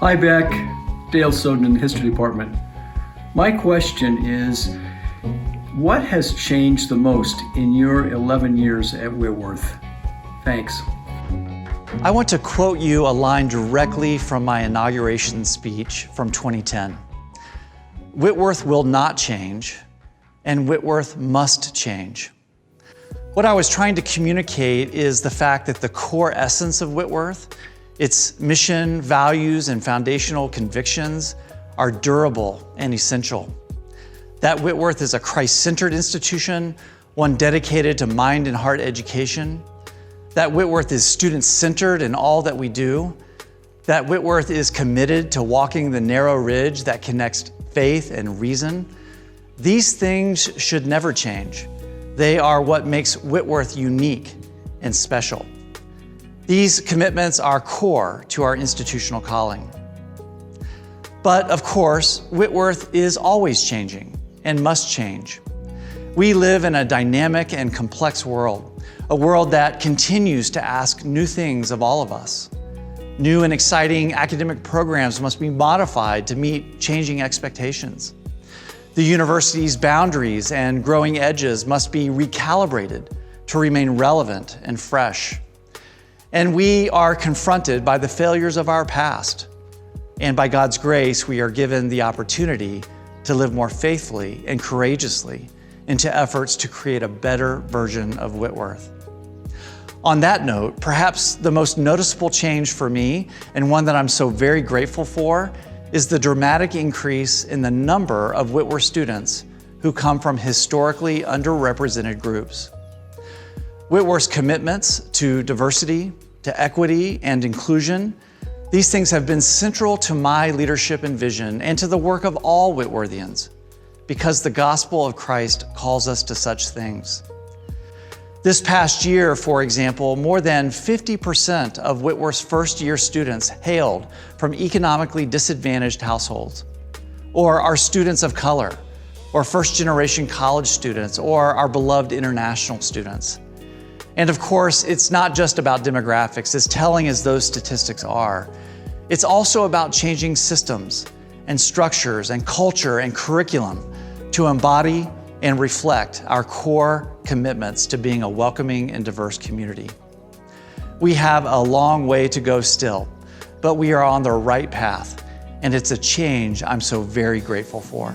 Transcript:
Hi, Beck. Dale Soden in the History Department. My question is, what has changed the most in your 11 years at Whitworth? Thanks. I want to quote you a line directly from my inauguration speech from 2010. Whitworth will not change, and Whitworth must change. What I was trying to communicate is the fact that the core essence of Whitworth, its mission, values, and foundational convictions are durable and essential. That Whitworth is a Christ-centered institution, one dedicated to mind and heart education. That Whitworth is student-centered in all that we do. That Whitworth is committed to walking the narrow ridge that connects faith and reason. These things should never change. They are what makes Whitworth unique and special. These commitments are core to our institutional calling. But of course, Whitworth is always changing and must change. We live in a dynamic and complex world, a world that continues to ask new things of all of us. New and exciting academic programs must be modified to meet changing expectations. The university's boundaries and growing edges must be recalibrated to remain relevant and fresh. And we are confronted by the failures of our past. And by God's grace, we are given the opportunity to live more faithfully and courageously into efforts to create a better version of Whitworth. On that note, perhaps the most noticeable change for me, and one that I'm so very grateful for, is the dramatic increase in the number of Whitworth students who come from historically underrepresented groups. Whitworth's commitments to diversity, to equity, and inclusion, these things have been central to my leadership and vision and to the work of all Whitworthians, because the gospel of Christ calls us to such things. This past year, for example, more than 50% of Whitworth's first-year students hailed from economically disadvantaged households, or are students of color, or first-generation college students, or our beloved international students. And of course, it's not just about demographics, as telling as those statistics are. It's also about changing systems and structures and culture and curriculum to embody and reflect our core commitments to being a welcoming and diverse community. We have a long way to go still, but we are on the right path, and it's a change I'm so very grateful for.